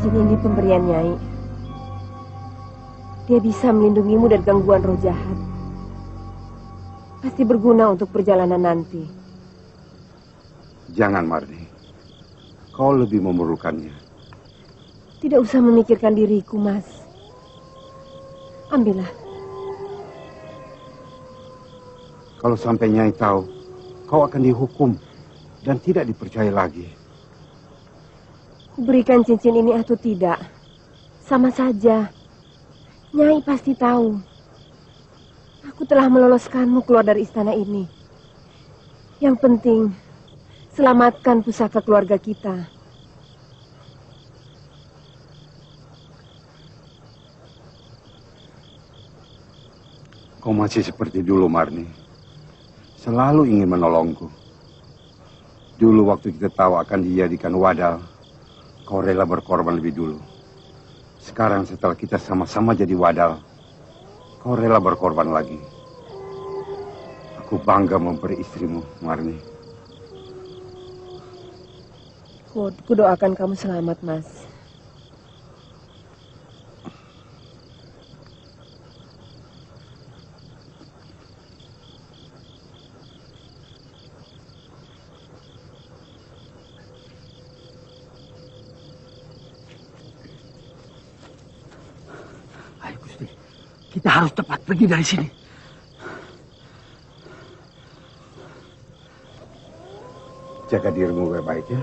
Cincin ini pemberian Nyai. Dia bisa melindungimu dari gangguan roh jahat. Pasti berguna untuk perjalanan nanti. Jangan, Marni. Kau lebih memerlukannya. Tidak usah memikirkan diriku, Mas. Ambillah. Kalau sampai Nyai tahu, kau akan dihukum dan tidak dipercaya lagi. Berikan cincin ini atau tidak, sama saja. Nyai pasti tahu. Aku telah meloloskanmu keluar dari istana ini. Yang penting, selamatkan pusaka keluarga kita. Kau masih seperti dulu, Marni. Selalu ingin menolongku. Dulu waktu kita tahu akan dijadikan wadal, kau rela berkorban lebih dulu. Sekarang setelah kita sama-sama jadi wadal, kau rela berkorban lagi. Aku bangga memberi istrimu, Marni. Ku doakan kamu selamat, Mas. Kita harus cepat pergi dari sini. Jaga dirimu baik-baik ya.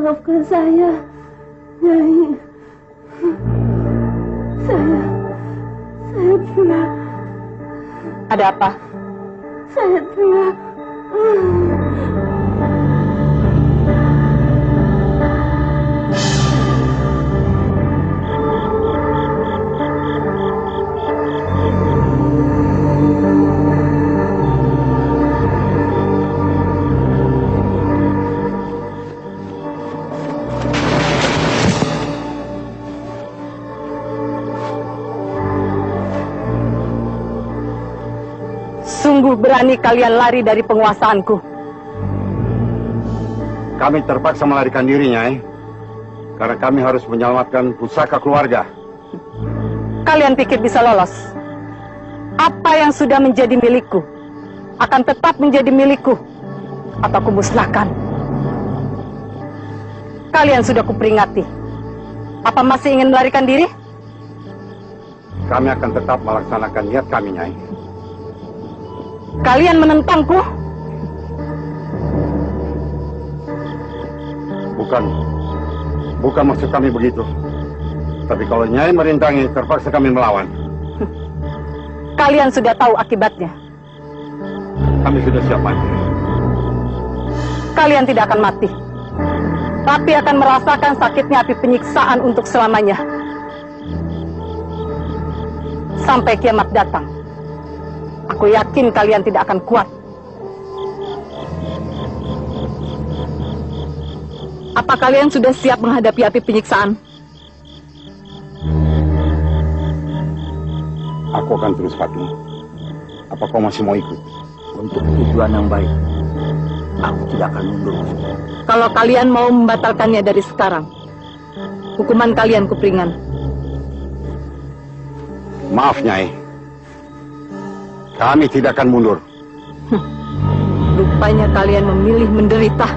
Maafkan saya, Nyai. Saya telah... Ada apa? Saya telah... Sungguh berani kalian lari dari penguasaanku. Kami terpaksa melarikan diri, Nyai. Karena kami harus menyelamatkan pusaka keluarga. Kalian pikir bisa lolos? Apa yang sudah menjadi milikku akan tetap menjadi milikku atau kumusnahkan. Kalian sudah kuperingati. Apa masih ingin melarikan diri? Kami akan tetap melaksanakan niat kami, Nyai. Kalian menentangku? Bukan maksud kami begitu. Tapi kalau Nyai merintangi, terpaksa kami melawan. Kalian sudah tahu akibatnya. Kami sudah siap mati. Kalian tidak akan mati, tapi akan merasakan sakitnya api penyiksaan untuk selamanya. Sampai kiamat datang. Aku yakin kalian tidak akan kuat. Apa kalian sudah siap menghadapi api penyiksaan? Aku akan terus patuh. Apa kau masih mau ikut? Untuk tujuan yang baik, aku tidak akan mundur. Kalau kalian mau membatalkannya dari sekarang, hukuman kalian kuperingan. Maaf, Nyai. Kami tidak akan mundur. Rupanya kalian memilih menderita.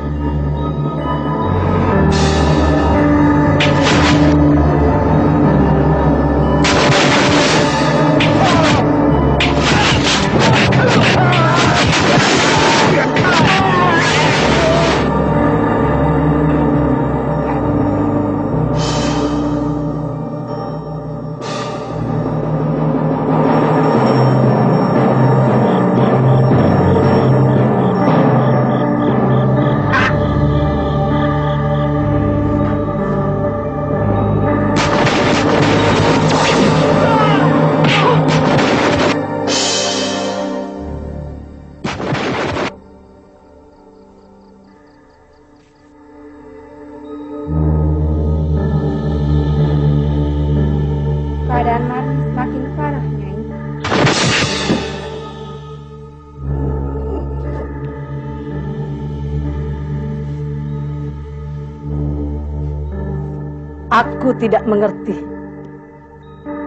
Aku tidak mengerti.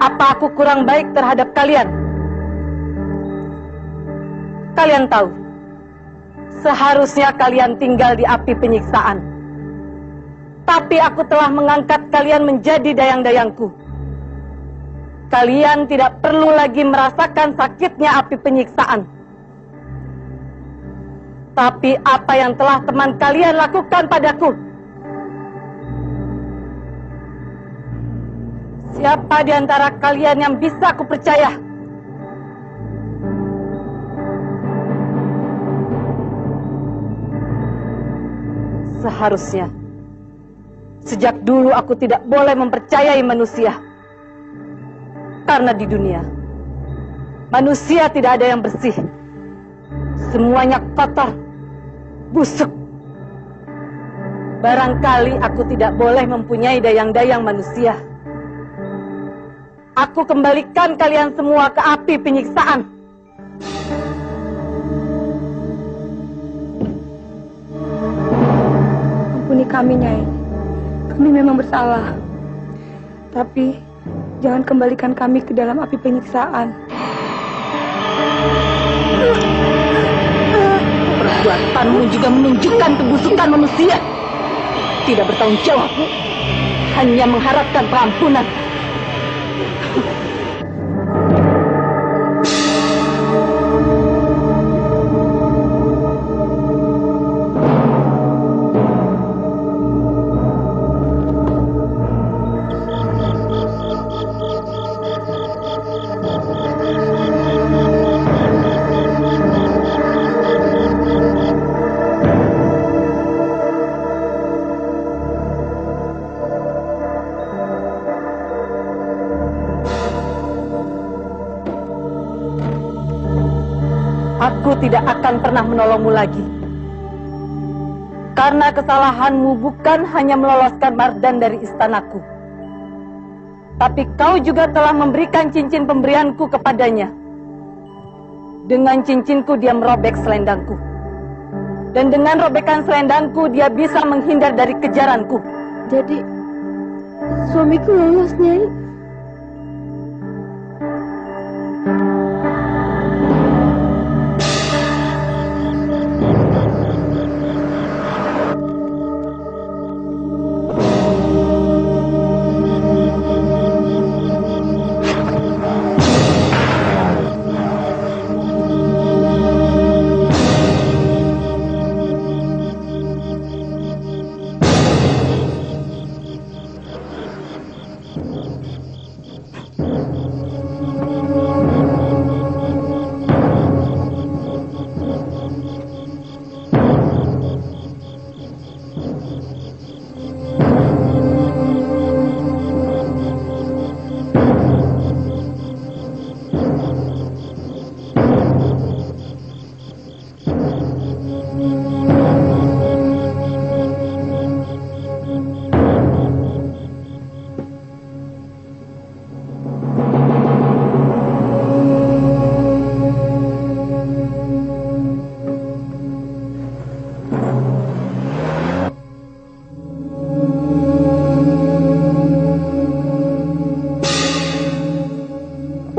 Apa aku kurang baik terhadap kalian? Kalian tahu, seharusnya kalian tinggal di api penyiksaan. Tapi aku telah mengangkat kalian menjadi dayang-dayangku. Kalian tidak perlu lagi merasakan sakitnya api penyiksaan. Tapi apa yang telah teman kalian lakukan padaku? Siapa di antara kalian yang bisa aku percaya? Seharusnya sejak dulu aku tidak boleh mempercayai manusia. Karena di dunia manusia tidak ada yang bersih. Semuanya kotor, busuk. Barangkali aku tidak boleh mempunyai dayang-dayang manusia. Aku kembalikan kalian semua ke api penyiksaan. Ampuni kami, Nyai. Kami memang bersalah. Tapi jangan kembalikan kami ke dalam api penyiksaan. Perbuatanmu juga menunjukkan kebusukan manusia. Tidak bertanggung jawab, hanya mengharapkan pengampunan. Aku tidak akan pernah menolongmu lagi. Karena kesalahanmu bukan hanya meloloskan Mardan dari istanaku, tapi kau juga telah memberikan cincin pemberianku kepadanya. Dengan cincinku dia merobek selendangku. Dan dengan robekan selendangku dia bisa menghindar dari kejaranku. Jadi suamiku lolos, Nyai.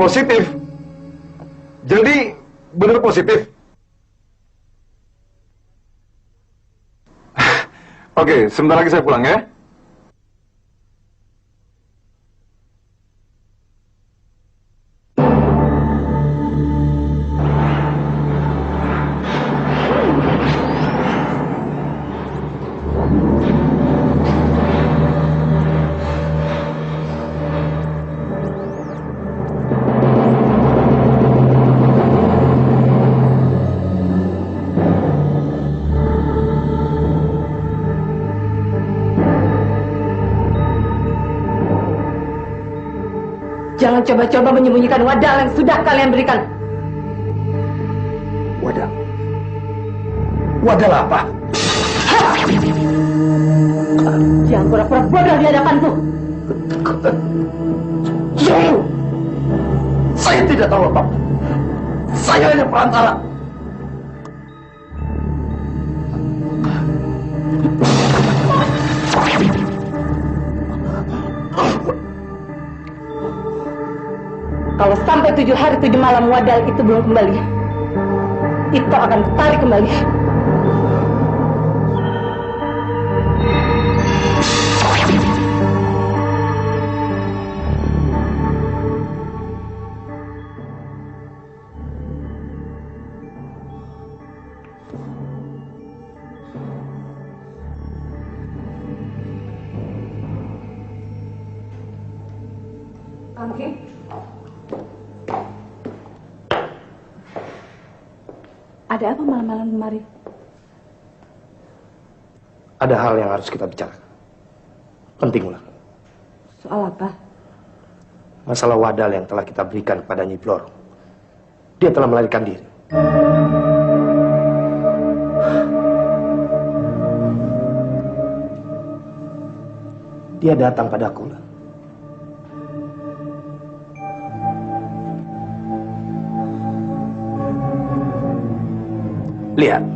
Positif. Jadi benar positif. Oke, sebentar lagi saya pulang ya. Jangan coba-coba menyembunyikan wadal yang sudah kalian berikan. Wadal? Wadal apa? Jangan pura-pura bodoh di hadapanku. Saya tidak tahu apa. Saya hanya perantara. Kalau sampai 7 hari 7 malam Wadal itu belum kembali, itu akan ketarik kembali. Anggi? Ada apa malam-malam kemari? Ada hal yang harus kita bicarakan. Penting, Ulan. Soal apa? Masalah Wadal yang telah kita berikan kepada Nyi Bloro. Dia telah melarikan diri. Dia datang padaku, Ulan. Lihat.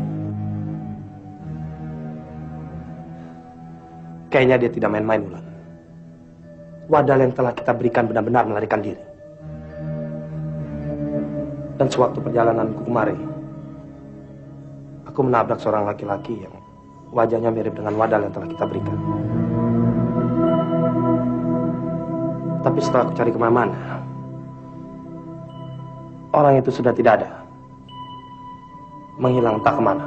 Kayaknya dia tidak main-main, Ulan. Wadal yang telah kita berikan benar-benar melarikan diri. Dan sewaktu perjalananku kemari, aku menabrak seorang laki-laki yang wajahnya mirip dengan Wadal yang telah kita berikan. Tapi setelah aku cari kemana-mana, orang itu sudah tidak ada. Menghilang entah kemana.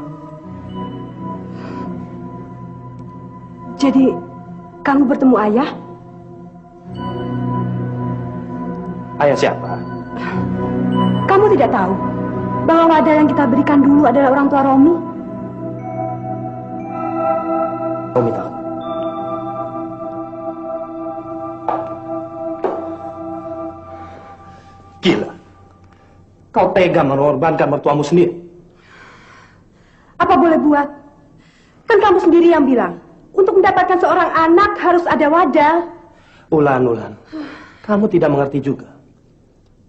Jadi, kamu bertemu ayah? Ayah siapa? Kamu tidak tahu bahwa Wadal yang kita berikan dulu adalah orang tua Romi? Romi tahu. Gila. Kau tega mengorbankan mertuamu sendiri. Apa boleh buat? Kan kamu sendiri yang bilang, untuk mendapatkan seorang anak harus ada Wadal. Ulan. Kamu tidak mengerti juga.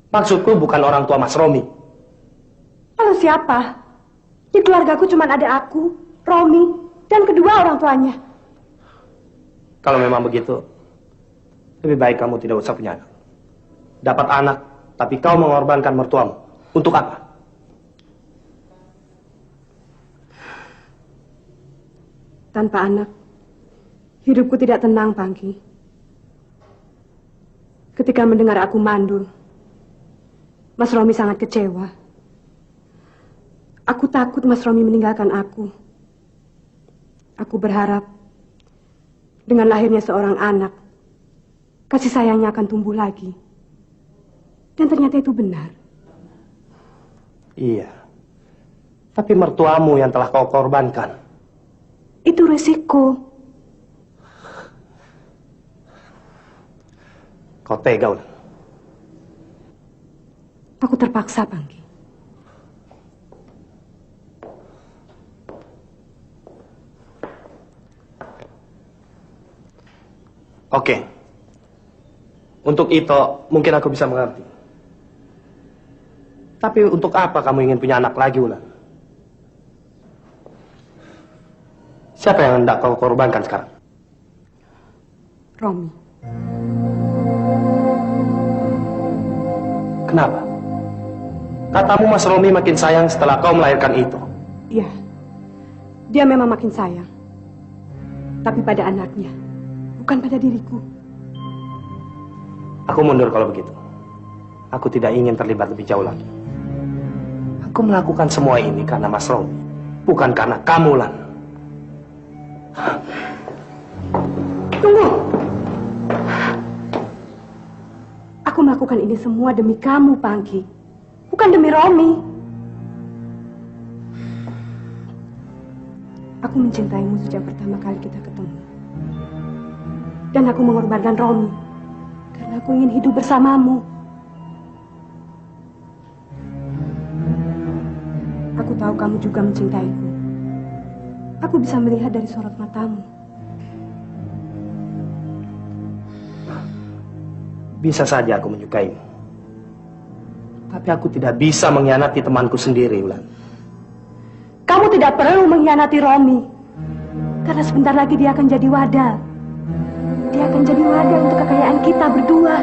Maksudku bukan orang tua Mas Romi. Lalu siapa? Di keluargaku cuma ada aku, Romi, dan kedua orang tuanya. Kalau memang begitu, lebih baik kamu tidak usah punya anak. Dapat anak, tapi kau mengorbankan mertuamu. Untuk apa? Tanpa anak, hidupku tidak tenang, Pangki. Ketika mendengar aku mandul, Mas Romi sangat kecewa. Aku takut Mas Romi meninggalkan aku. Aku berharap dengan lahirnya seorang anak, kasih sayangnya akan tumbuh lagi. Dan ternyata itu benar. Iya. Tapi mertuamu yang telah kau korbankan. Itu resiko. Kau tega, Ulan. Aku terpaksa, Pangki. Oke. Untuk itu, mungkin aku bisa mengerti. Tapi untuk apa kamu ingin punya anak lagi, Ulan? Siapa yang hendak kau korbankan sekarang? Romi. Kenapa? Katamu Mas Romi makin sayang setelah kau melahirkan itu. Iya, dia memang makin sayang. Tapi pada anaknya, bukan pada diriku. Aku mundur kalau begitu. Aku tidak ingin terlibat lebih jauh lagi. Aku melakukan semua ini karena Mas Romi, bukan karena kamu, Lan. Tunggu. Aku melakukan ini semua demi kamu, Pangki. Bukan demi Romi. Aku mencintaimu sejak pertama kali kita ketemu. Dan aku mengorbankan Romi. Karena aku ingin hidup bersamamu. Aku tahu kamu juga mencintaiku. Aku bisa melihat dari sorot matamu. Bisa saja aku menyukaimu. Tapi aku tidak bisa mengkhianati temanku sendiri, Ulan. Kamu tidak perlu mengkhianati Romi. Karena sebentar lagi dia akan jadi Wadal. Dia akan jadi wadah untuk kekayaan kita berdua.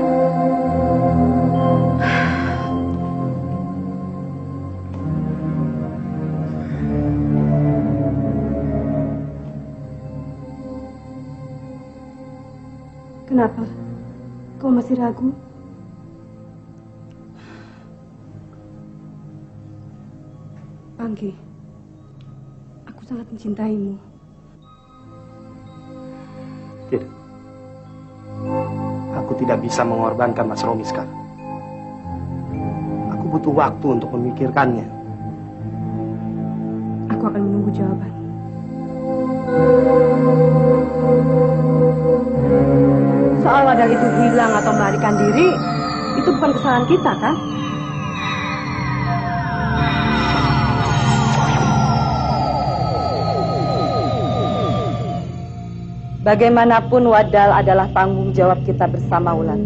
Kenapa? Kau masih ragu? Panggi, aku sangat mencintaimu. Tidak. Aku tidak bisa mengorbankan Mas Romi sekarang. Aku butuh waktu untuk memikirkannya. Aku akan menunggu jawaban. Soal Wadal itu hilang atau melarikan diri, itu bukan kesalahan kita, kan? Bagaimanapun Wadal adalah tanggung jawab kita bersama, Wulan.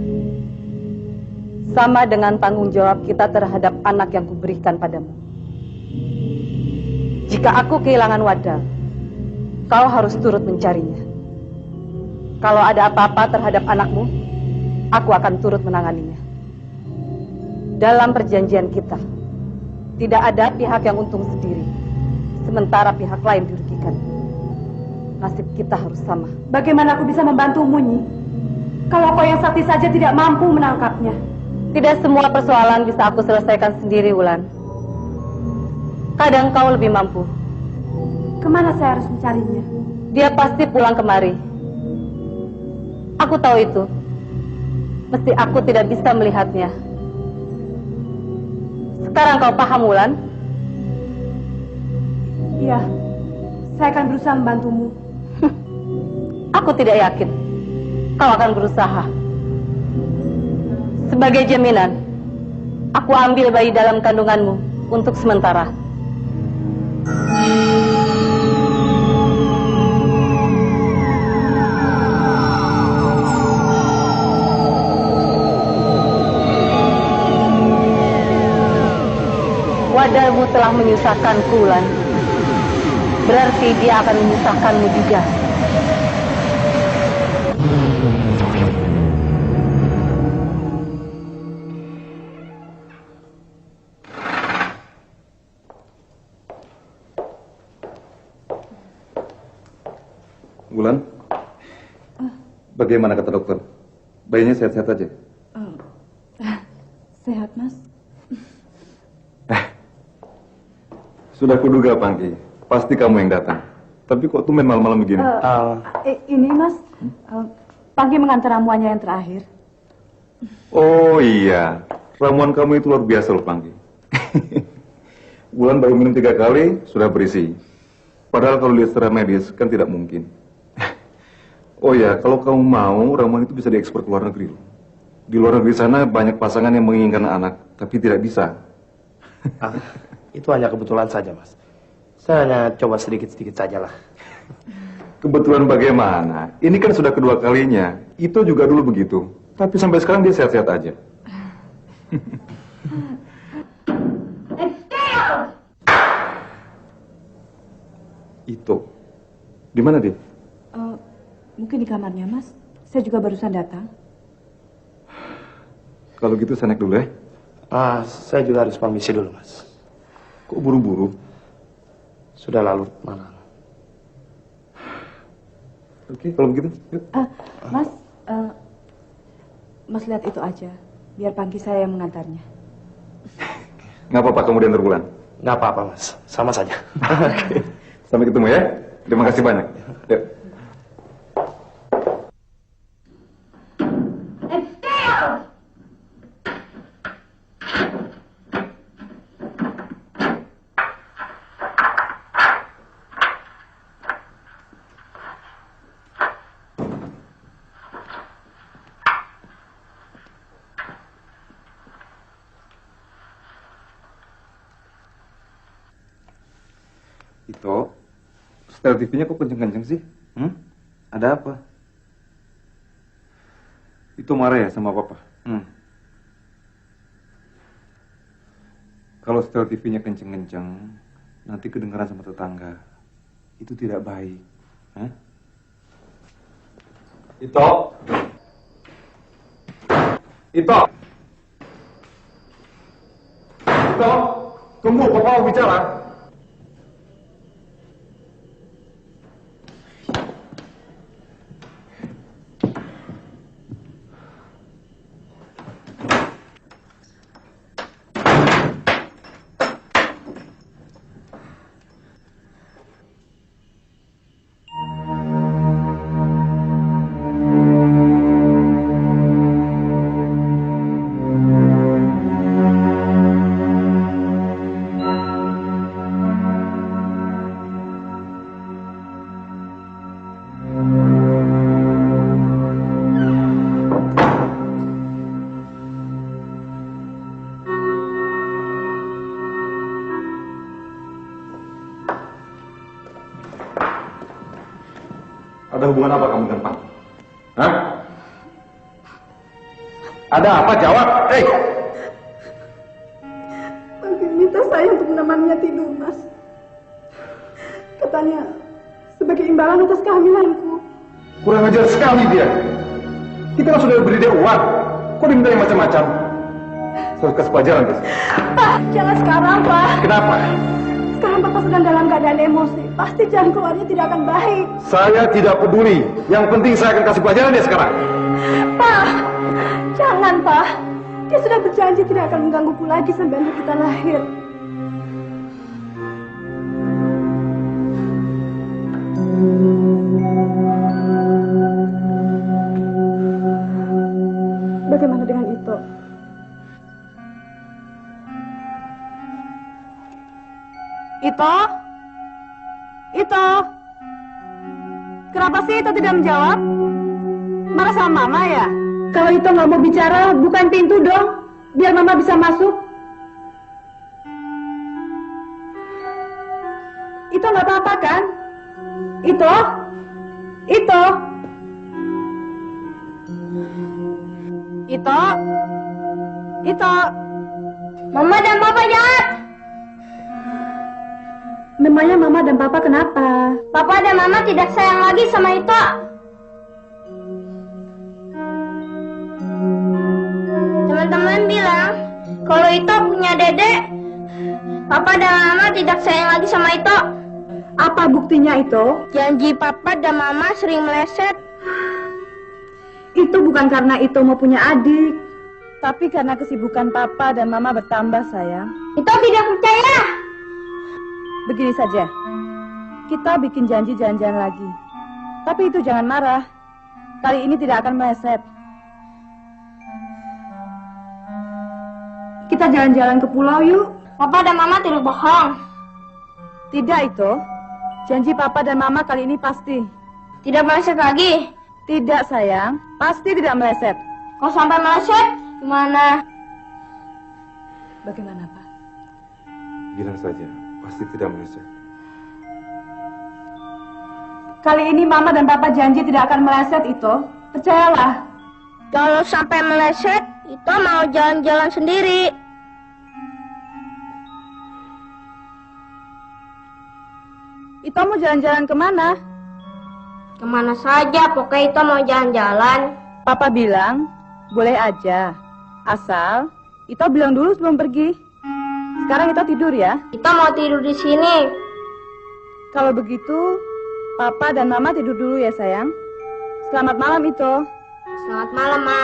Sama dengan tanggung jawab kita terhadap anak yang kuberikan padamu. Jika aku kehilangan Wadal, kau harus turut mencarinya. Kalau ada apa-apa terhadap anakmu, aku akan turut menanganinya. Dalam perjanjian kita, tidak ada pihak yang untung sendiri, sementara pihak lain dirugikan. Nasib kita harus sama. Bagaimana aku bisa membantumu, Nyi? Kalau kau yang sakti saja tidak mampu menangkapnya. Tidak semua persoalan bisa aku selesaikan sendiri, Wulan. Kadang kau lebih mampu. Kemana saya harus mencarinya? Dia pasti pulang kemari. Aku tahu itu. Mesti aku tidak bisa melihatnya. Sekarang kau paham, Wulan? Iya, saya akan berusaha membantumu. Aku tidak yakin kau akan berusaha. Sebagai jaminan, aku ambil bayi dalam kandunganmu untuk sementara. Wadalmu telah menyusahkanku, Wulan. Berarti dia akan menyusahkanmu juga. Wulan, bagaimana kata dokter? Bayinya sehat-sehat aja? Sehat, Mas. Sudah kuduga, Pangki. Pasti kamu yang datang. Tapi kok tumben malam-malam begini? Ini, Mas. Panggi mengantar ramuannya yang terakhir. Oh iya, ramuan kamu itu luar biasa loh, Pangki. Wulan baru minum 3 kali, sudah berisi. Padahal kalau lihat secara medis, kan tidak mungkin. Oh ya, kalau kamu mau, ramuan itu bisa diekspor ke luar negeri loh. Di luar negeri sana banyak pasangan yang menginginkan anak, tapi tidak bisa. Itu hanya kebetulan saja, Mas. Saya hanya coba sedikit-sedikit saja lah. Kebetulan bagaimana? Ini kan sudah kedua kalinya. Itu juga dulu begitu. Tapi sampai sekarang dia sehat-sehat aja. Itu. Di mana dia? Mungkin di kamarnya, Mas. Saya juga barusan datang. Kalau gitu saya naik dulu ya. Saya juga harus permisi dulu, Mas. Kok buru-buru? Sudah larut malam. Oke, kalau begitu. Yuk. Mas, Mas lihat itu aja. Biar Panggi saya yang mengantarnya. Nggak apa-apa kamu diantar Wulan. Nggak apa-apa, Mas. Sama saja. Oke. Sampai ketemu ya. Terima kasih banyak. Yuk. Itu, setel TV-nya kok kenceng-kenceng sih? Ada apa? Itu marah ya sama papa? Kalau setel TV-nya kenceng-kenceng, nanti kedengaran sama tetangga. Itu tidak baik. Itu, tunggu, papa mau bicara. Ada hubungan apa kamu dengan Pak? Hah? Ada apa? Jawab. Hei! Bagi minta saya untuk menemaninya tidur, Mas. Katanya sebagai imbalan atas kehamilanku. Kurang ajar sekali dia. Kita kan sudah beri dia uang. Kok diminta yang macam-macam? Saya kasih pelajaran ke saya. Pak, jangan sekarang, Pak. Kenapa? Sekarang Bapak sedang dalam keadaan emosi. Pasti jalan keluarnya tidak akan baik. Saya tidak peduli. Yang penting saya akan kasih pelajaran dia sekarang. Pak, jangan, Pak. Dia sudah berjanji tidak akan menggangguku lagi sampai anak kita lahir. Bagaimana dengan Ito? Ito? Ito? Kenapa sih Ito tidak menjawab? Marah sama Mama ya? Kalau Ito nggak mau bicara, bukain pintu dong, biar Mama bisa masuk. Ito nggak apa-apa kan? Ito? Ito? Ito? Ito? Mama dan Papa jahat! Memangnya Mama dan Papa kenapa? Papa dan Mama tidak sayang lagi sama Ito. Teman-teman bilang kalau Ito punya dedek, Papa dan Mama tidak sayang lagi sama Ito. Apa buktinya Ito? Janji Papa dan Mama sering meleset. Itu bukan karena Ito mau punya adik, tapi karena kesibukan Papa dan Mama bertambah, sayang. Ito tidak percaya. Begini saja, kita bikin janji jalan-jalan lagi. Tapi itu jangan marah. Kali ini tidak akan meleset. Kita jalan-jalan ke pulau yuk. Papa dan Mama tidak bohong. Tidak itu. Janji Papa dan Mama kali ini pasti. Tidak meleset lagi? Tidak sayang, pasti tidak meleset. Kalau sampai meleset, gimana? Bagaimana Pak? Bilang saja, pasti tidak meleset. Kali ini Mama dan Papa janji tidak akan meleset itu. Percayalah. Kalau sampai meleset, itu mau jalan-jalan sendiri. Itu mau jalan-jalan kemana? Kemana saja, pokoknya itu mau jalan-jalan. Papa bilang, boleh aja. Asal, Ito bilang dulu sebelum pergi. Sekarang Ito tidur ya. Ito mau tidur di sini. Kalau begitu, Papa dan Mama tidur dulu ya sayang. Selamat malam Ito. Selamat malam, Ma.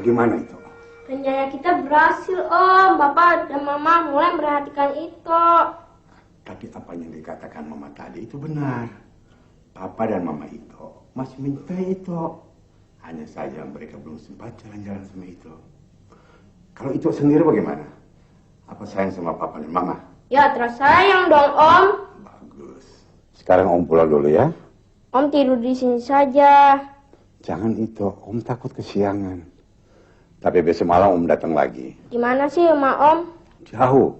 Bagaimana itu? Rencana kita berhasil, Om. Bapak dan Mama mulai memperhatikan itu. Tapi apa yang dikatakan Mama tadi itu benar. Papa dan Mama itu masih mencintai itu. Hanya saja mereka belum sempat jalan-jalan sama itu. Kalau itu sendiri bagaimana? Apa sayang sama Papa dan Mama? Ya, terus sayang dong, Om. Bagus. Sekarang Om pulang dulu ya. Om tidur di sini saja. Jangan itu, Om takut kesiangan. Tapi besok malam Om datang lagi. Di mana sih rumah Om? Jauh,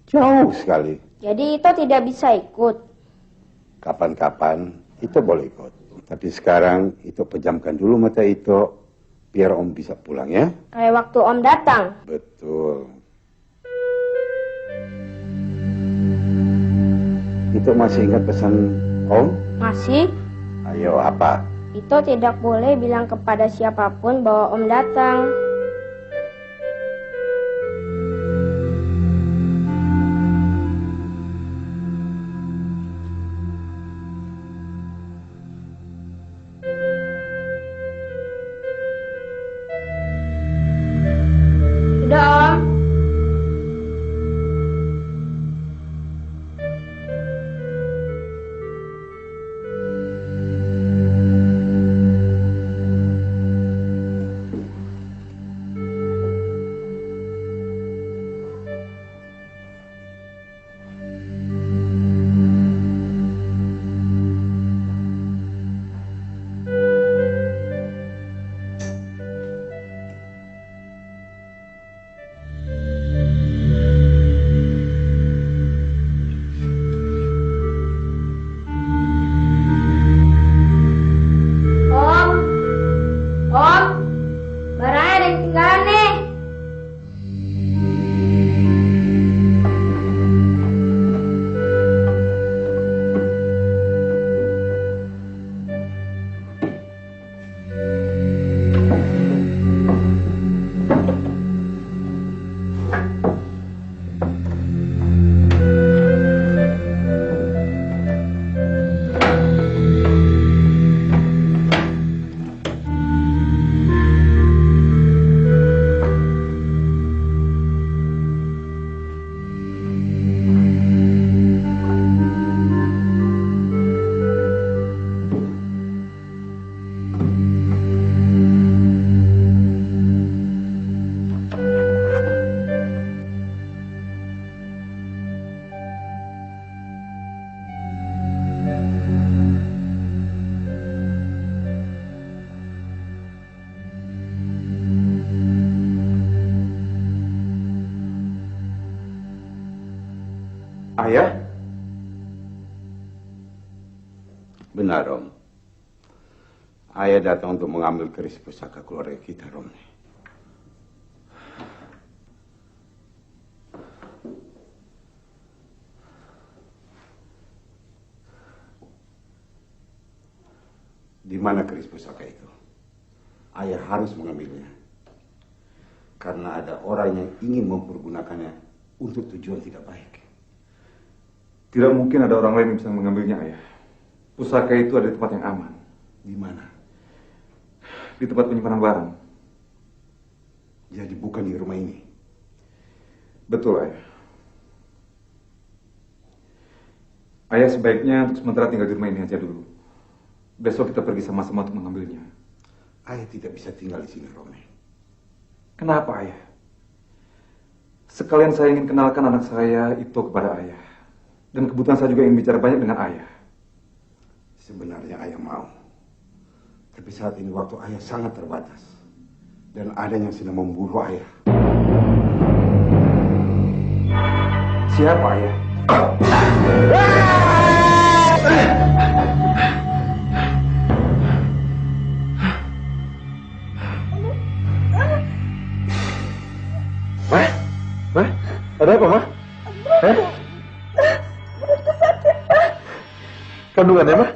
jauh sekali. Jadi itu tidak bisa ikut. Kapan-kapan itu boleh ikut. Tapi sekarang itu pejamkan dulu mata itu, biar Om bisa pulang ya. Kayak waktu Om datang. Betul. Itu masih ingat pesan Om? Masih? Ayo apa? Itu tidak boleh bilang kepada siapapun bahwa Om datang. Ayah? Benar, Rom. Ayah datang untuk mengambil keris pusaka keluarga kita, Rom. Di mana keris pusaka itu? Ayah harus mengambilnya. Karena ada orang yang ingin mempergunakannya untuk tujuan tidak baik. Tidak mungkin ada orang lain yang bisa mengambilnya, Ayah. Pusaka itu ada di tempat yang aman. Di mana? Di tempat penyimpanan barang. Jadi bukan di rumah ini? Betul, Ayah. Ayah sebaiknya untuk sementara tinggal di rumah ini aja dulu. Besok kita pergi sama-sama untuk mengambilnya. Ayah tidak bisa tinggal di sini, Romi. Kenapa, Ayah? Sekalian saya ingin kenalkan anak saya itu kepada Ayah. Dan kebetulan saya juga ingin bicara banyak dengan Ayah. Sebenarnya Ayah mau. Tapi saat ini waktu Ayah sangat terbatas. Dan ada yang sedang memburu Ayah. Siapa, Ayah? Ma? Ada apa, Ma? Kandungannya, Ma?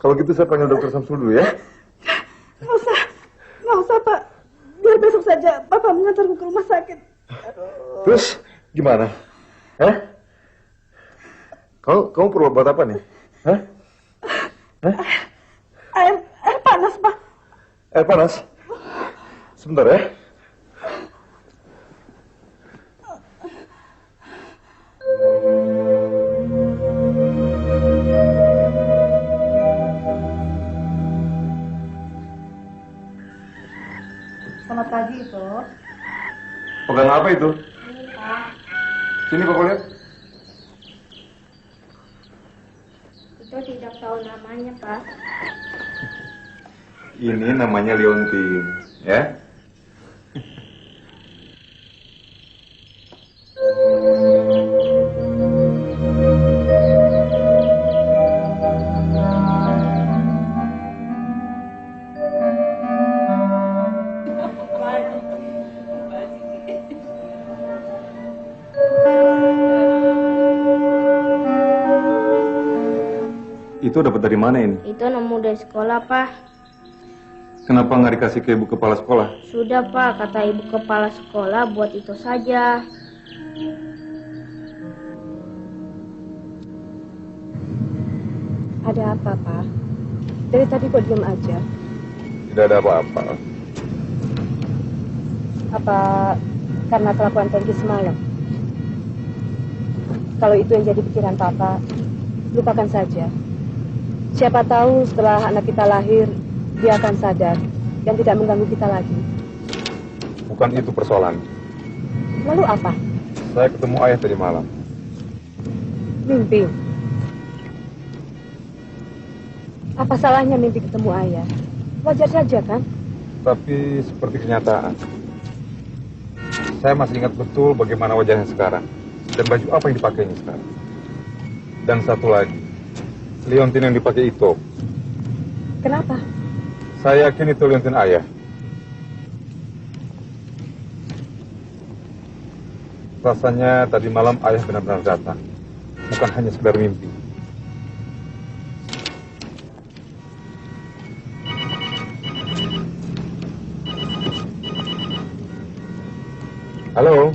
Kalau gitu saya panggil dokter Samsul dulu ya. Nggak usah Pak. Biar besok saja Bapak mengantarku ke rumah sakit. Terus gimana? Kamu perlu obat apa nih? Air panas Pak. Air panas? Sebentar ya. Selamat pagi itu. Pegang apa itu? Ini, Pak. Sini Bapak lihat. Itu tidak tahu namanya, Pak. Ini namanya Liontin, ya. Itu dapat dari mana ini? Itu nemu dari sekolah, Pak. Kenapa nggak dikasih ke ibu kepala sekolah? Sudah, Pak. Kata ibu kepala sekolah buat itu saja. Ada apa, Pak? Dari tadi kok diam aja? Tidak ada apa-apa. Apa karena kelakuan Tengki semalam? Kalau itu yang jadi pikiran Papa, lupakan saja. Siapa tahu setelah anak kita lahir, dia akan sadar dan tidak mengganggu kita lagi. Bukan itu persoalan. Lalu apa? Saya ketemu ayah tadi malam. Mimpi. Apa salahnya mimpi ketemu ayah? Wajar saja kan? Tapi seperti kenyataan. Saya masih ingat betul bagaimana wajahnya sekarang. Dan baju apa yang dipakainya sekarang. Dan satu lagi. Liontin yang dipakai itu. Kenapa? Saya yakin itu Liontin ayah. Rasanya tadi malam ayah benar-benar datang. Bukan hanya sekedar mimpi. Halo?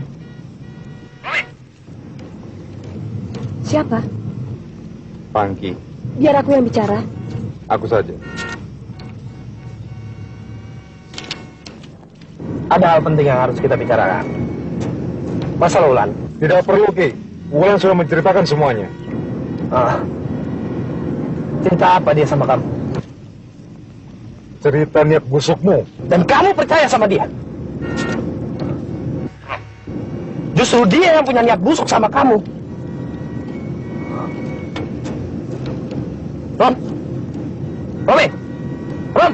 Siapa? Pangki. Biar aku yang bicara. Aku saja. Ada hal penting yang harus kita bicarakan. Masalah Wulan. Tidak perlu, Ki. Wulan sudah menceritakan semuanya. Cerita apa dia sama kamu? Cerita niat busukmu. Dan kamu percaya sama dia? Justru dia yang punya niat busuk sama kamu. Rom! Romi! Rom!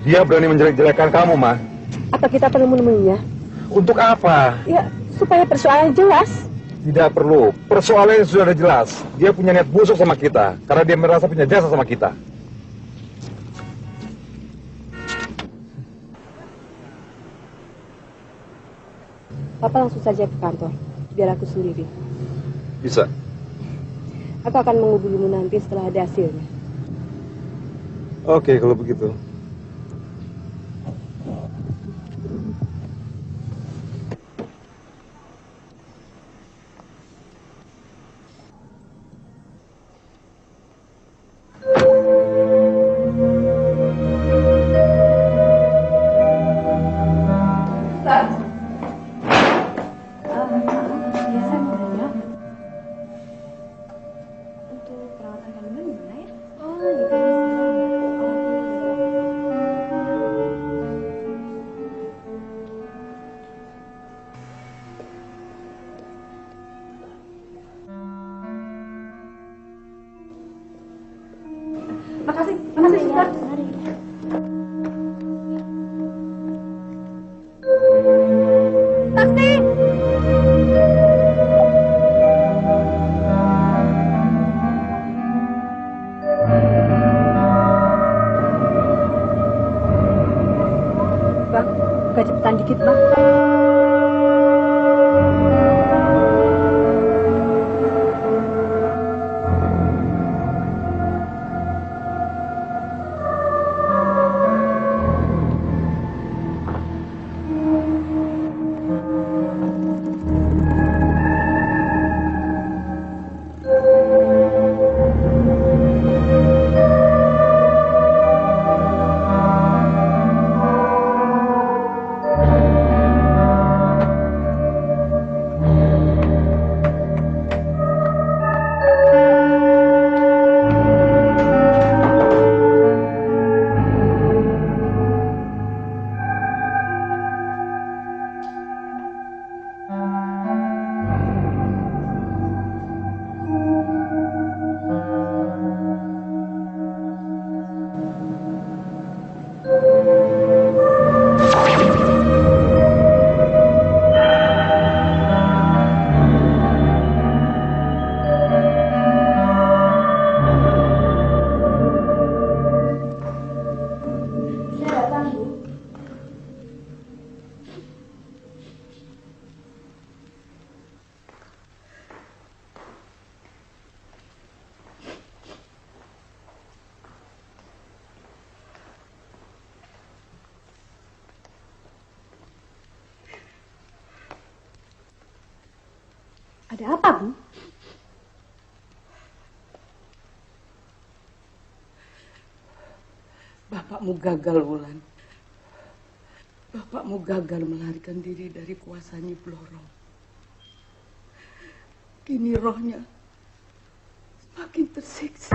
Dia berani menjelek-jelekan kamu, Ma. Apa kita perlu menemuinya? Untuk apa? Ya, supaya persoalan jelas. Tidak perlu. Persoalannya sudah ada jelas. Dia punya niat busuk sama kita. Karena dia merasa punya jasa sama kita. Papa langsung saja ke kantor. Biar aku sendiri. Bisa. Aku akan menghubungimu nanti setelah ada hasilnya. Oke, kalau begitu. Makasih, suster. Taksi! Bang, buka cepetan dikit, Bang. Ada apa, Bu? Bapakmu gagal, Wulan. Bapakmu gagal melarikan diri dari kuasa Nyi Blorong. Kini rohnya semakin tersiksa.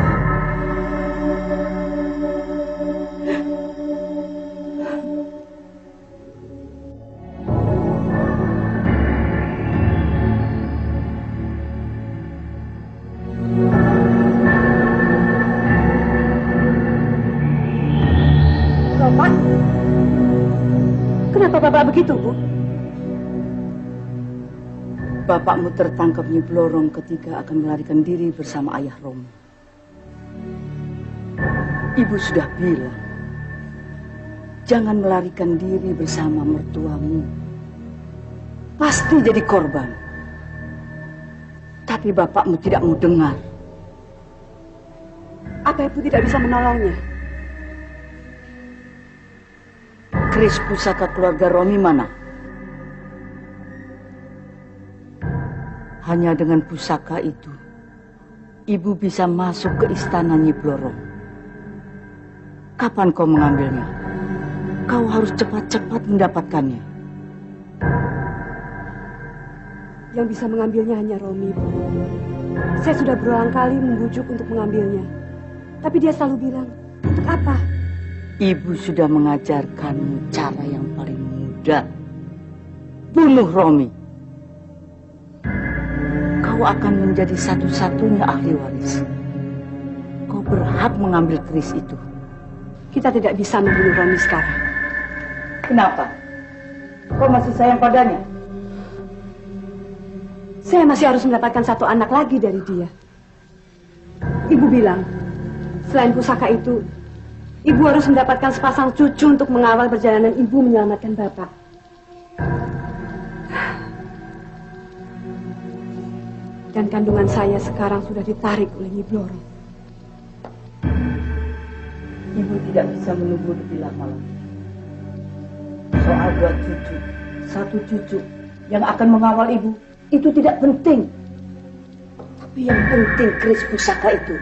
Bapak? Kenapa Bapak begitu, Bu? Bapakmu tertangkap Nyi Blorong ketika akan melarikan diri bersama ayah Romo. Ibu sudah bilang, jangan melarikan diri bersama mertuamu. Pasti jadi korban. Tapi bapakmu tidak mau dengar. Apa Ibu tidak bisa menolongnya? Kris pusaka keluarga Romi mana? Hanya dengan pusaka itu, ibu bisa masuk ke istana Nyi Blorong. Kapan kau mengambilnya? Kau harus cepat-cepat mendapatkannya. Yang bisa mengambilnya hanya Romi, Bu. Saya sudah berulang kali membujuk untuk mengambilnya. Tapi dia selalu bilang, untuk apa? Ibu sudah mengajarkanmu cara yang paling mudah. bunuh Romi. Kau akan menjadi satu-satunya ahli waris. Kau berhak mengambil keris itu. Kita tidak bisa membunuh Romi sekarang. Kenapa? Kau masih sayang padanya? Saya masih harus mendapatkan satu anak lagi dari dia. Ibu bilang, selain pusaka itu, ibu harus mendapatkan sepasang cucu untuk mengawal perjalanan ibu menyelamatkan bapak. Dan kandungan saya sekarang sudah ditarik oleh Nyi Bloro. Ibu tidak bisa menunggu lebih lama lagi. Soal 2 cucu, 1 cucu yang akan mengawal ibu, itu tidak penting. Tapi yang penting keris pusaka itu.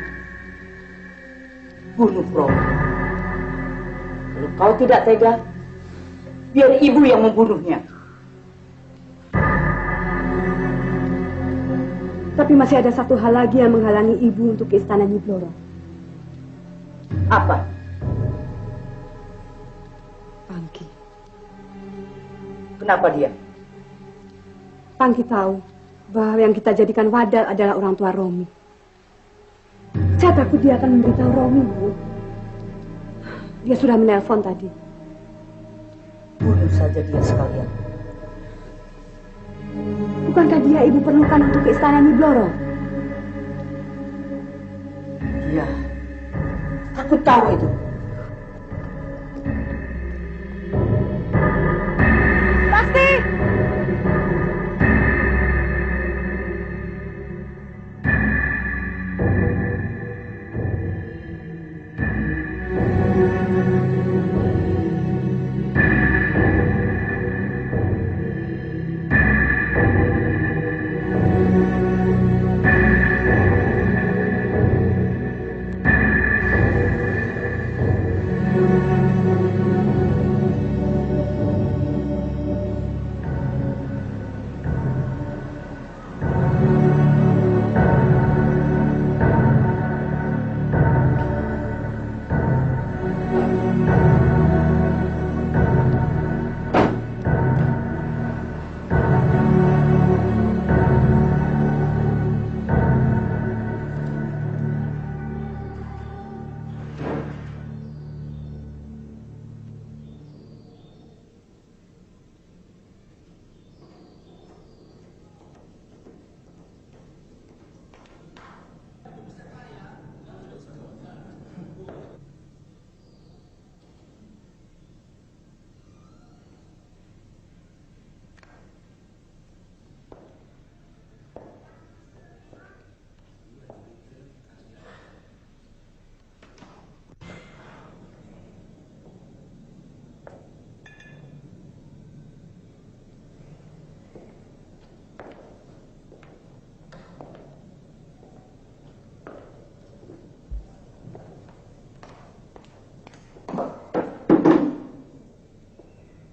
Bunuh Romi. Kalau kau tidak tega, biar ibu yang membunuhnya. Tapi masih ada satu hal lagi yang menghalangi ibu untuk ke istana Nyi Bloro. Apa? Pangki. Kenapa dia? Pangki tahu bahwa yang kita jadikan wadal adalah orang tua Romi. Saya takut dia akan memberitahu Romi, Bu. Dia sudah menelpon tadi. Bunuh saja dia sekalian. Bukankah dia ibu perlukan untuk ke istana Nyi Bloro? Iya. Aku tahu itu. Pasti!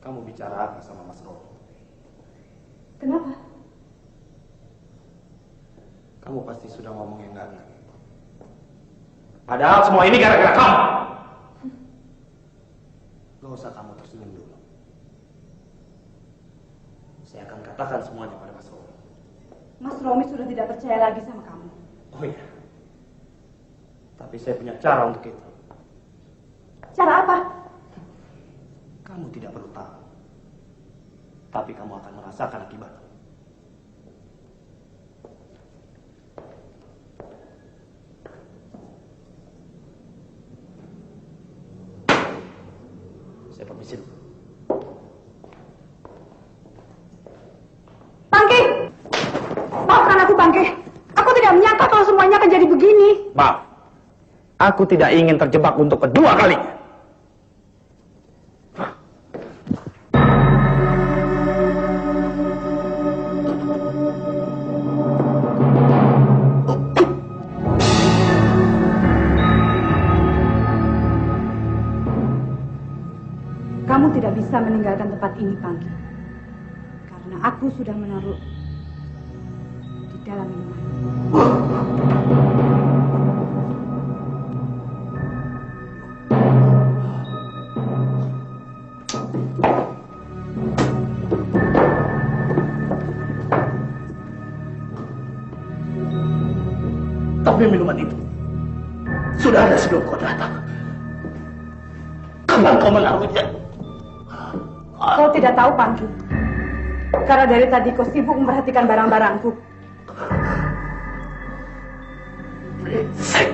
Kamu bicara apa sama Mas Romi? Kenapa? Kamu pasti sudah ngomong yang enggak. Padahal semua ini gara-gara kamu. Gak usah kamu tersenyum dulu. Saya akan katakan semuanya pada Mas Romi. Mas Romi sudah tidak percaya lagi sama kamu. Oh iya. Tapi saya punya cara untuk itu. Cara apa? Kamu tidak perlu tahu. Tapi kamu akan merasakan akibatnya. Saya permisi dulu. Pangki! Maafkan aku, Pangki. Aku tidak menyangka kalau semuanya akan jadi begini. Maaf. Aku tidak ingin terjebak untuk kedua kalinya. Kamu tidak bisa meninggalkan tempat ini, Pangki. Karena aku sudah menaruh di dalam minuman. Tapi minuman itu sudah ada sebelum kau datang. Kapan kau menaruhnya? Kau tidak tahu, Pangki. Karena dari tadi kau sibuk memperhatikan barang-barangku. Brengsek.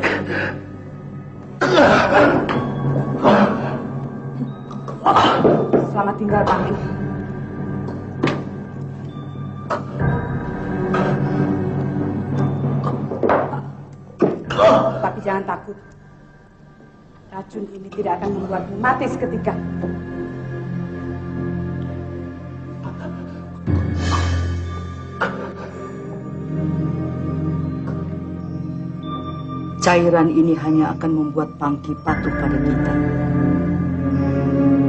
Selamat tinggal, Pangki. Tapi jangan takut. Racun ini tidak akan membuatmu mati seketika. Cairan ini hanya akan membuat Pangki patuh pada kita.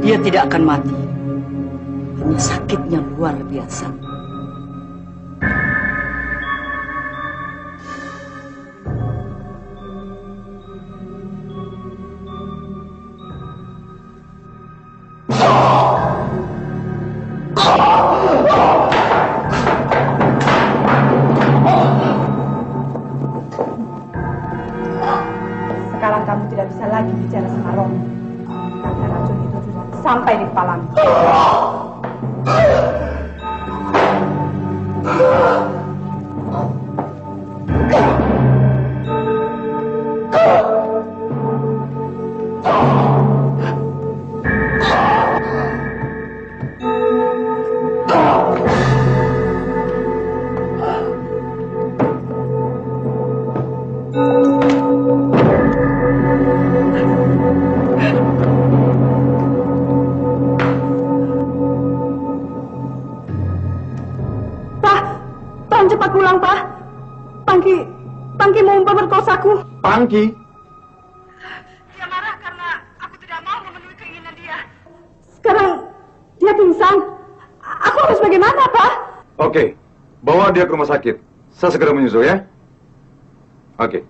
Dia tidak akan mati. Hanya sakitnya luar biasa. Sekarang kamu tidak bisa lagi bicara sama Romi. Karena racun itu sudah sampai di kepalamu. Cepat pulang, Pak. Pangki mau memperkosaku. Pangki? Dia marah karena aku tidak mau memenuhi keinginan dia. Sekarang dia pingsan. Aku harus bagaimana, Pak? Oke, bawa dia ke rumah sakit. Saya segera menyusul ya. Oke.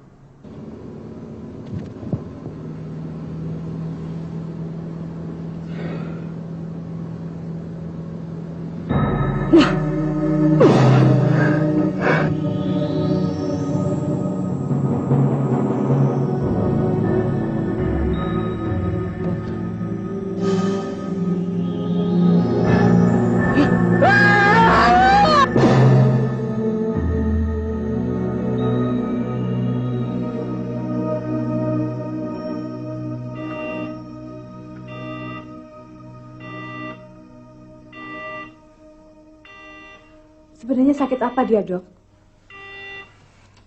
Sebenarnya sakit apa dia, Dok?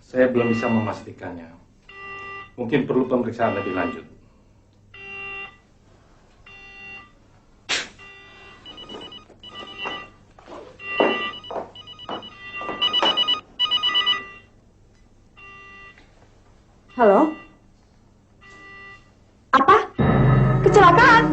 Saya belum bisa memastikannya. Mungkin perlu pemeriksaan lebih lanjut. Halo? Apa? Kecelakaan?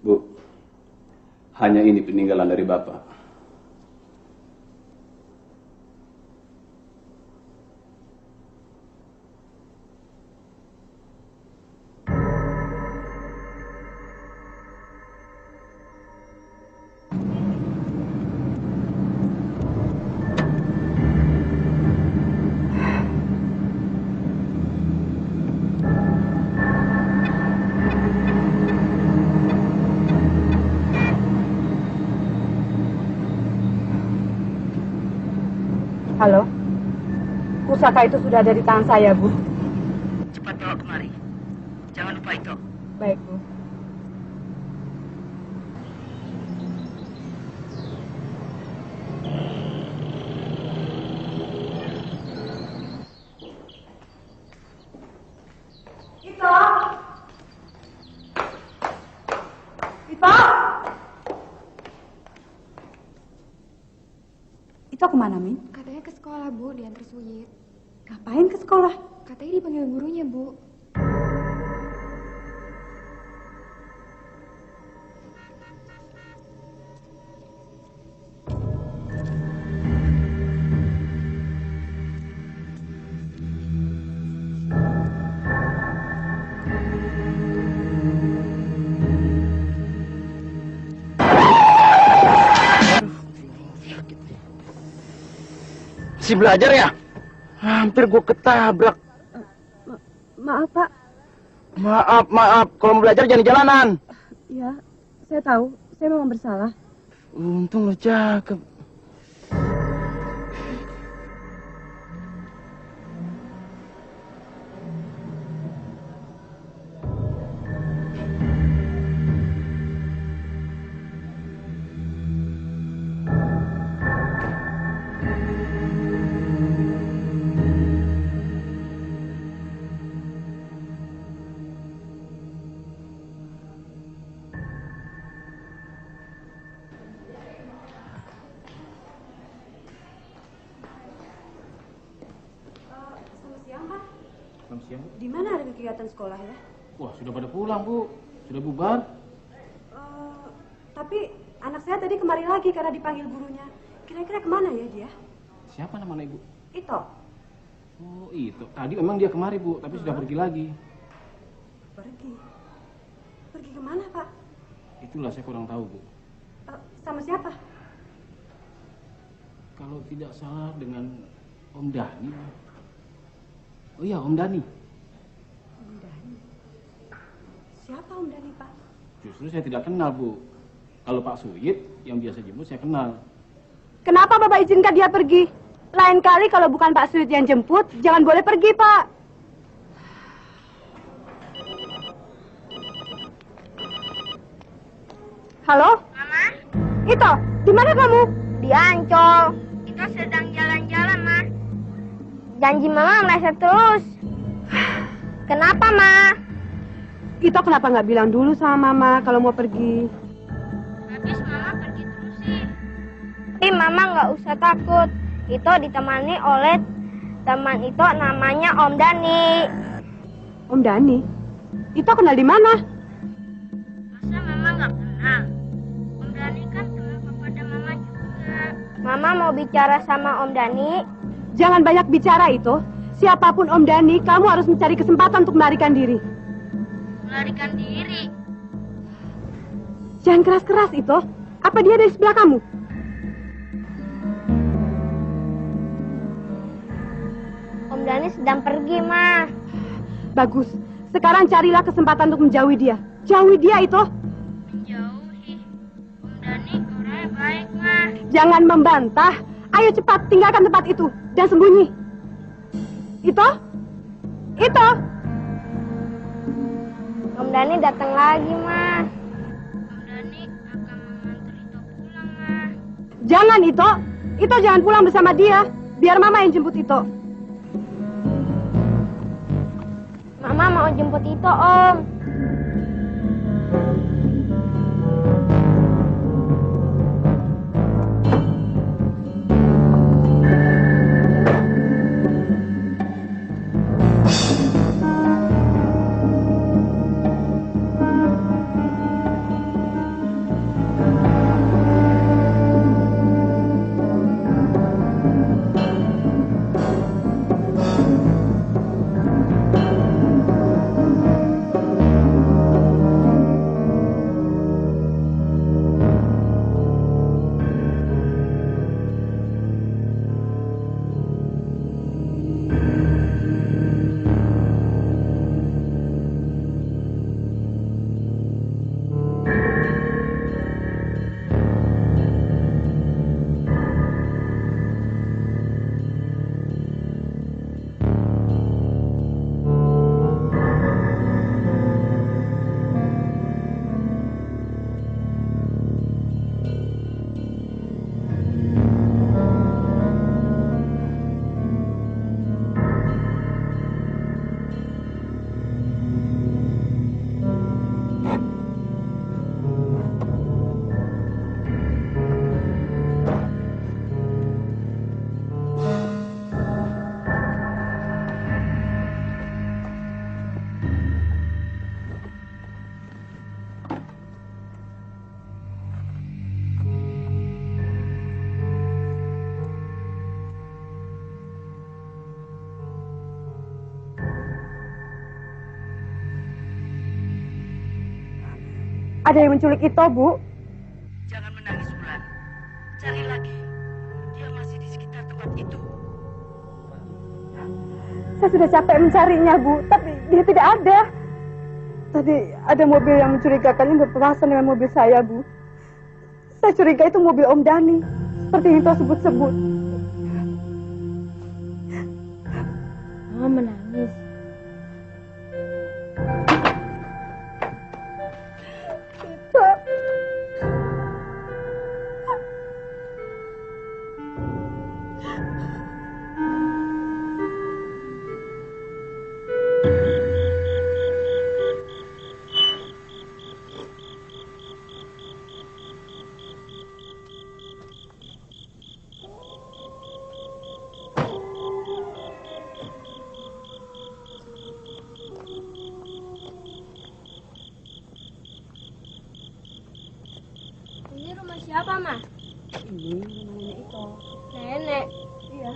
Bu, hanya ini peninggalan dari Bapak. Halo? Pusaka itu sudah ada di tangan saya, Bu. Cepat bawa kemari. Jangan lupa itu. Baik, Bu. Siva! Itu kemana, Min? Katanya ke sekolah, Bu, diantar Suyit. Ngapain ke sekolah? Katanya dipanggil gurunya, Bu. Masih belajar ya? Hampir gue ketabrak. Maaf, Pak. Maaf. Kalau mau belajar jangan di jalanan. Ya, saya tahu. Saya memang bersalah. Untung lo cakep. Di mana ada kegiatan sekolah ya? Wah, sudah pada pulang, Bu. Sudah bubar. Tapi anak saya tadi kemari lagi karena dipanggil gurunya. Kira-kira kemana ya dia? Siapa nama Ibu? Ito. Oh, itu. Tadi memang dia kemari, Bu, tapi sudah pergi lagi. Pergi? Pergi kemana, Pak? Itulah saya kurang tahu, Bu. Sama siapa? Kalau tidak salah dengan Om Dani. Oh iya, Om Dani. Om Dani? Siapa Om Dani, Pak? Justru saya tidak kenal, Bu. Kalau Pak Suyit yang biasa jemput saya kenal. Kenapa Bapak izinkan dia pergi? Lain kali kalau bukan Pak Suyit yang jemput, jangan boleh pergi, Pak. Halo? Mama? Ito, di mana kamu? Di Ancol. Kita sedang jalan-jalan, Ma. Janji Mama meleset terus. Kenapa, Ma? Ito kenapa nggak bilang dulu sama Mama kalau mau pergi? Habis Mama pergi terus sih. Tapi Mama nggak usah takut. Itu ditemani oleh teman itu namanya Om Dani. Om Dani? Ito kenal di mana? Masa Mama nggak kenal? Om Dani kan teman Papa dan Mama juga. Mama mau bicara sama Om Dani. Jangan banyak bicara itu. Siapapun Om Dani, kamu harus mencari kesempatan untuk melarikan diri. Melarikan diri? Jangan keras-keras itu. Apa dia dari sebelah kamu? Om Dani sedang pergi, Ma. Bagus. Sekarang carilah kesempatan untuk menjauhi dia. Jauhi dia itu. Menjauhi? Om Dani orangnya baik, Ma. Jangan membantah. Ayo cepat tinggalkan tempat itu dan sembunyi. Itu? Om Dani datang lagi, Ma. Om Dani akan mengantar Ito pulang, Ma. Jangan, Ito jangan pulang bersama dia. Biar Mama yang jemput Ito. Mama mau jemput Ito, Om. ada yang menculik Ito, Bu. Jangan menangis, Wulan. Cari lagi. Dia masih di sekitar tempat itu. Saya sudah capek mencarinya, Bu, tapi dia tidak ada. Tadi ada mobil yang mencurigakan yang berpapasan dengan mobil saya, Bu. Saya curiga itu mobil Om Dani, seperti yang Ito sebut-sebut. Mama menangis. Ini rumah siapa, Ma? Ini namanya Ito. Nenek. Iya.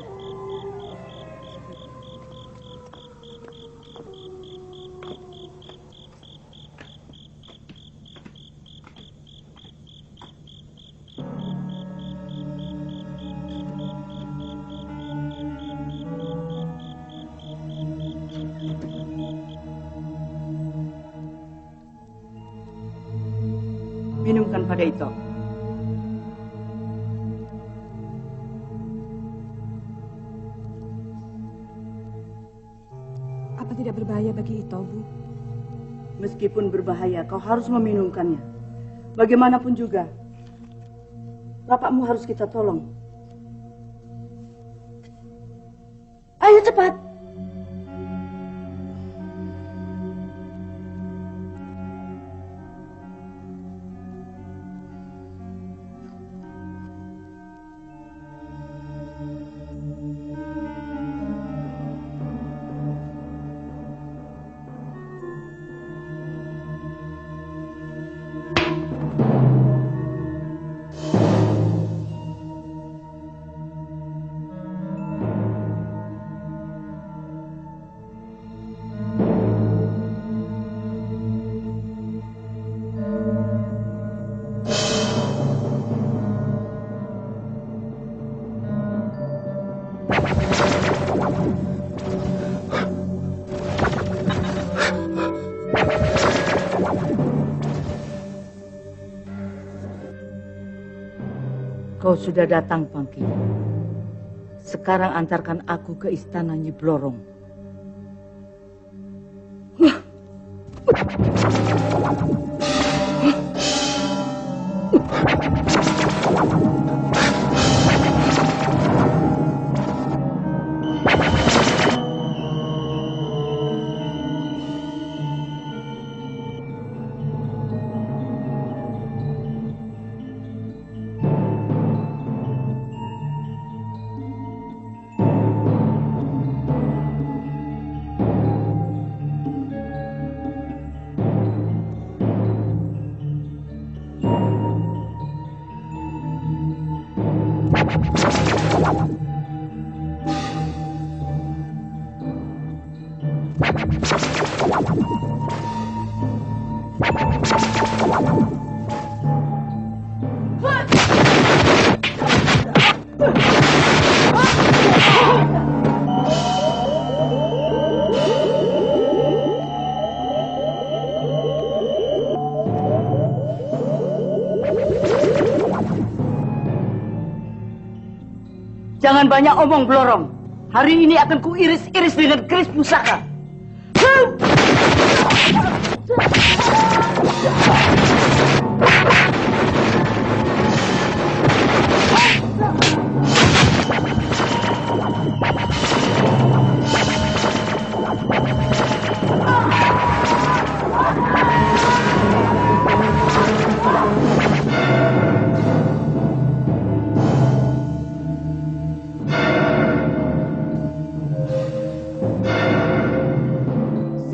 Minumkan pada Ito. Apa tidak berbahaya bagi Ito, Bu? Meskipun berbahaya, kau harus meminumkannya. Bagaimanapun juga, bapakmu harus kita tolong. Ayo cepat. Kau sudah datang, Pangki. Sekarang antarkan aku ke istana Nyi Blorong. Jangan banyak omong, Blorong. Hari ini akan kuiris-iris dengan keris pusaka.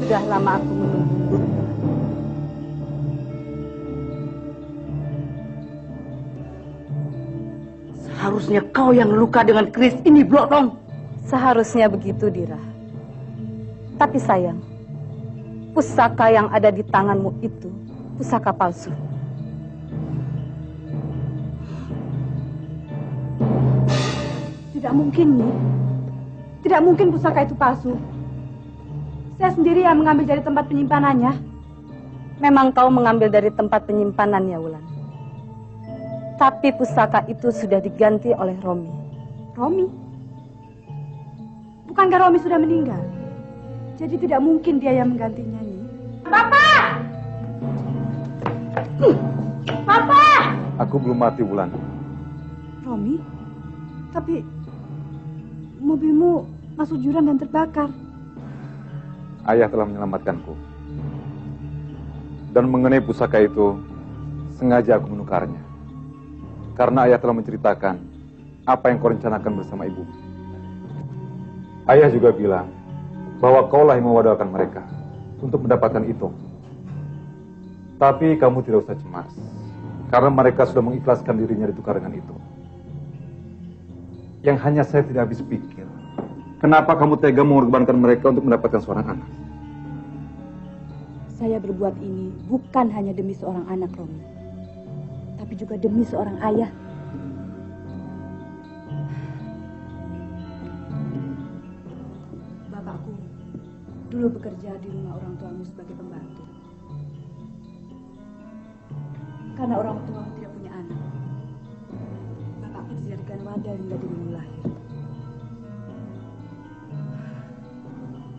Sudah lama aku menunggu. Seharusnya kau yang luka dengan keris ini, Blorong. Seharusnya begitu, Dira. Tapi sayang, pusaka yang ada di tanganmu itu pusaka palsu. Tidak mungkin, Nyi. Tidak mungkin pusaka itu palsu. Saya sendiri yang mengambil dari tempat penyimpanannya. Memang kau mengambil dari tempat penyimpanannya, Wulan. Tapi pusaka itu sudah diganti oleh Romi. Romi? Bukankah Romi sudah meninggal? Jadi tidak mungkin dia yang menggantinya, Nyi. Papa! Papa! Aku belum mati, Wulan. Romi? Tapi mobilmu masuk jurang dan terbakar. Ayah telah menyelamatkanku. Dan mengenai pusaka itu, sengaja aku menukarnya. Karena ayah telah menceritakan apa yang kau rencanakan bersama ibu. Ayah juga bilang bahwa kaulah yang mewadalkan mereka untuk mendapatkan itu. Tapi kamu tidak usah cemas, karena mereka sudah mengikhlaskan dirinya ditukar dengan itu. Yang hanya saya tidak habis pikir, kenapa kamu tega mengorbankan mereka untuk mendapatkan seorang anak? Saya berbuat ini bukan hanya demi seorang anak, Romi, tapi juga demi seorang ayah. Bapakku dulu bekerja di rumah orang tuamu sebagai pembantu. Karena orang tua tidak punya anak, bapakku dijadikan wadah hingga dirimu lahir.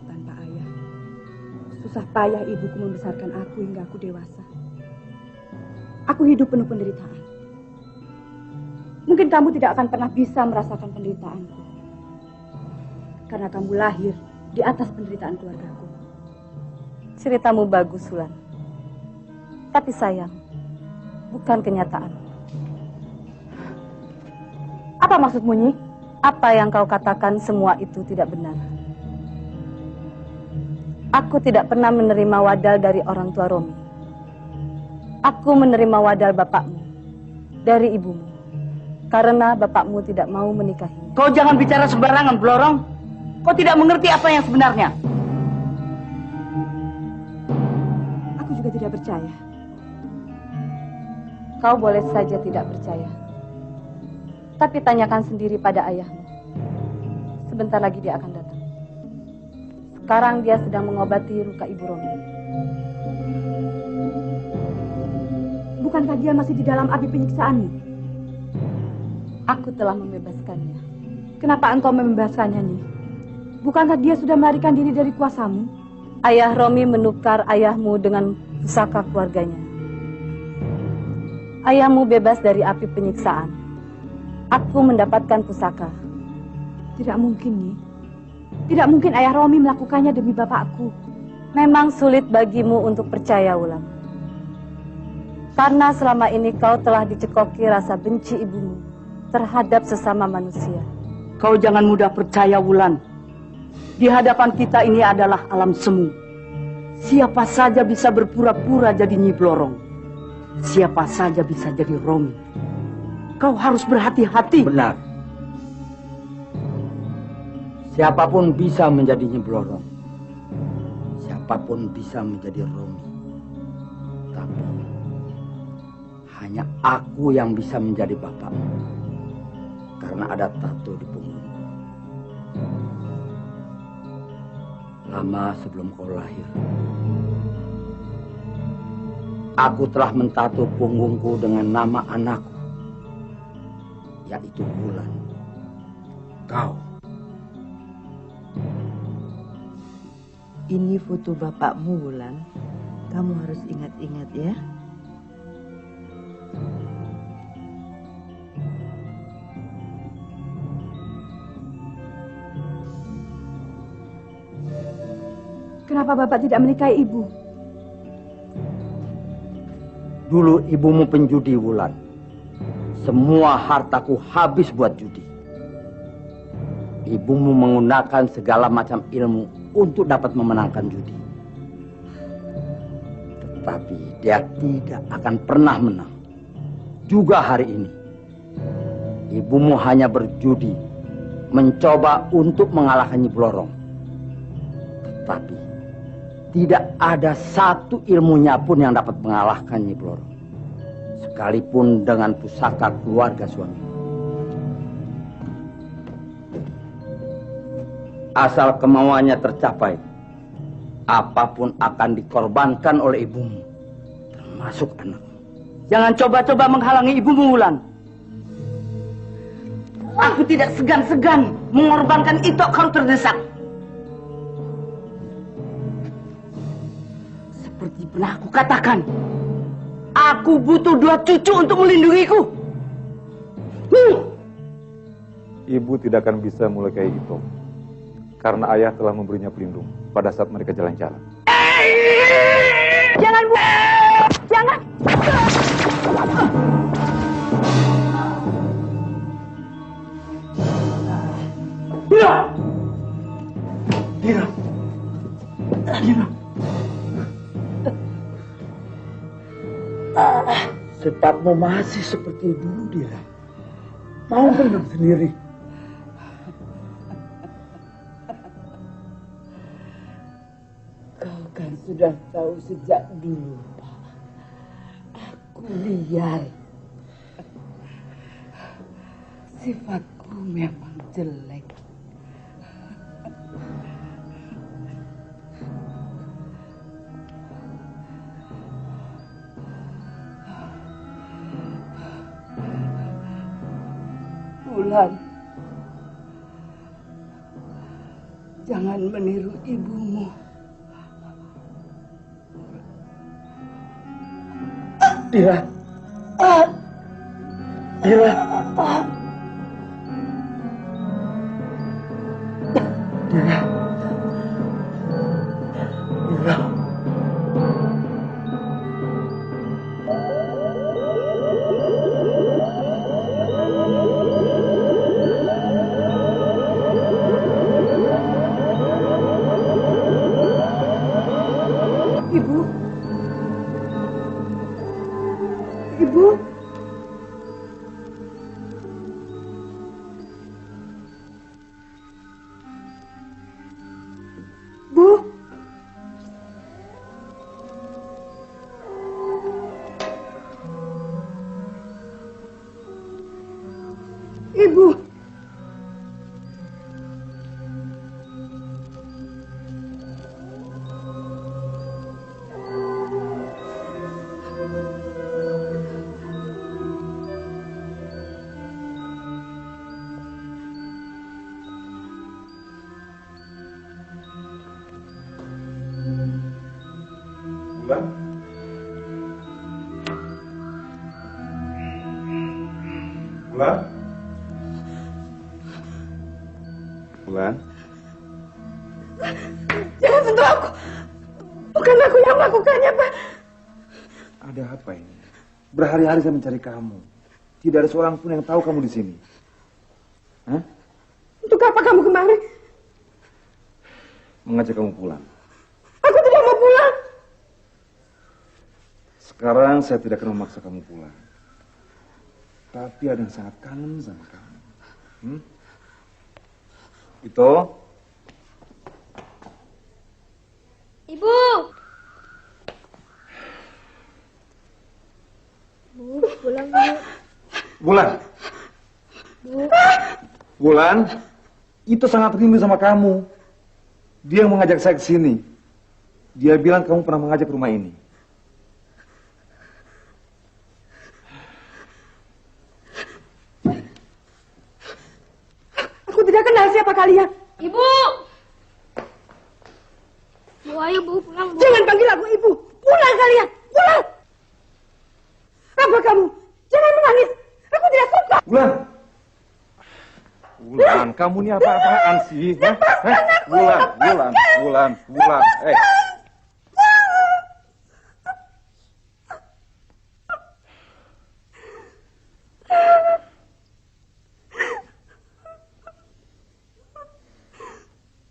Tanpa ayah, susah payah ibuku membesarkan aku hingga aku dewasa. Aku hidup penuh penderitaan. Mungkin kamu tidak akan pernah bisa merasakan penderitaanku. Karena kamu lahir di atas penderitaan keluargaku. Ceritamu bagus, Wulan. Tapi sayang, bukan kenyataan. Apa maksudmu, Nyi? Apa yang kau katakan semua itu tidak benar. Aku tidak pernah menerima wadal dari orang tua Romi. Aku menerima wadal bapakmu dari ibumu. Karena bapakmu tidak mau menikahimu. Kau jangan bicara sembarangan, Blorong. Kau tidak mengerti apa yang sebenarnya. Aku juga tidak percaya. Kau boleh saja tidak percaya. Tapi tanyakan sendiri pada ayahmu. Sebentar lagi dia akan datang. Sekarang dia sedang mengobati luka ibu Romi. Bukankah dia masih di dalam api penyiksaanmu? Aku telah membebaskannya. Kenapa engkau membebaskannya, Nyi? Bukankah dia sudah melarikan diri dari kuasamu? Ayah Romi menukar ayahmu dengan pusaka keluarganya. Ayahmu bebas dari api penyiksaan. Aku mendapatkan pusaka. Tidak mungkin, Nyi. Tidak mungkin ayah Romi melakukannya demi bapakku. Memang sulit bagimu untuk percaya, Wulan. Karena selama ini kau telah dicekoki rasa benci ibumu terhadap sesama manusia. Kau jangan mudah percaya, Wulan. Di hadapan kita ini adalah alam semu. Siapa saja bisa berpura-pura jadi Nyi Blorong. Siapa saja bisa jadi Romi. Kau harus berhati-hati. Benar. Siapapun bisa menjadi Nyi Blorong. Siapapun bisa menjadi Romi. Tapi hanya aku yang bisa menjadi bapakmu. Karena ada tato di punggung. Lama sebelum kau lahir, aku telah mentato punggungku dengan nama anakku, yaitu Wulan. Kau. Ini foto bapakmu, Wulan. Kamu harus ingat-ingat ya. Kenapa bapak tidak menikahi ibu? Dulu ibumu penjudi, Wulan. Semua hartaku habis buat judi. Ibumu menggunakan segala macam ilmu untuk dapat memenangkan judi. Tetapi dia tidak akan pernah menang. Juga hari ini. Ibumu hanya berjudi, mencoba untuk mengalahkan Nyi Blorong. Tetapi tidak ada satu ilmunya pun yang dapat mengalahkan Nyi Blorong. Sekalipun dengan pusaka keluarga suami. Asal kemauannya tercapai, apapun akan dikorbankan oleh ibumu, termasuk anak. Jangan coba-coba menghalangi ibumu, Wulan. Aku tidak segan-segan mengorbankan Ito kalau terdesak. Seperti pernah aku katakan, aku butuh 2 cucu untuk melindungiku. Ibu tidak akan bisa mulai kayak gitu. Karena ayah telah memberinya pelindung pada saat mereka jalan-jalan. Jangan, Bu. Jangan. Dira. Dira. Dira. Sifatmu masih seperti dulu, Dira. Mau benar sendiri. Kau kan sudah tahu sejak dulu, Pak. Aku liar. Sifatku memang jelek. Wulan, jangan meniru ibumu. Dira. Dira. Dira. Dira. Ibu. Ibu. Bu. Ibu. Wulan. Wulan. Wulan. Jangan sentuh aku. Bukan aku yang melakukannya, Pak. Ada apa ini? Berhari-hari saya mencari kamu. Tidak ada seorang pun yang tahu kamu di sini. Hah? Untuk apa kamu kemari? Mengajak kamu pulang. Aku tidak mau pulang. Sekarang saya tidak akan memaksa kamu pulang. Tapi ada yang sangat kangen sama kamu. Itu? Ibu. Bu, pulang Bu. Wulan. Bu. Wulan, itu sangat rindu sama kamu. Dia yang mengajak saya ke sini. Dia bilang kamu pernah mengajak ke rumah ini. Aku tidak kenal siapa kalian. Ibu. Bu, ayo Bu, pulang Bu. Jangan panggil aku ibu. Pulang kalian. Pulang. Apa kamu? Jangan menangis. Aku tidak suka. Wulan. Wulan, kamu ini apa-apaan sih? Wulan, Wulan, Wulan, Wulan.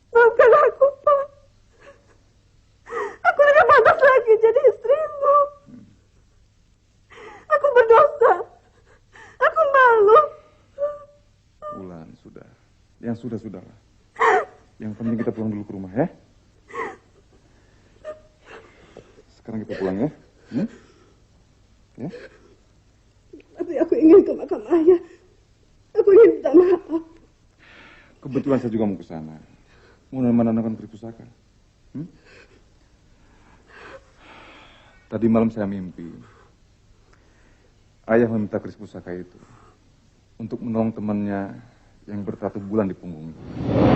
Maafkan aku, Pak. Aku tidak pantas lagi jadi istrimu. Aku berdosa. Aku malu. Wulan, sudah. Yang sudah-sudahlah. Yang penting kita pulang dulu ke rumah, ya. Sekarang kita pulang, ya. Ya. Tapi aku ingin ke makam ayah. Aku ingin minta maaf. Kebetulan saya juga mau ke sana. mau menanamkan keris pusaka. Tadi malam saya mimpi ayah meminta keris pusaka itu untuk menolong temannya yang bertatu bulan di punggungnya.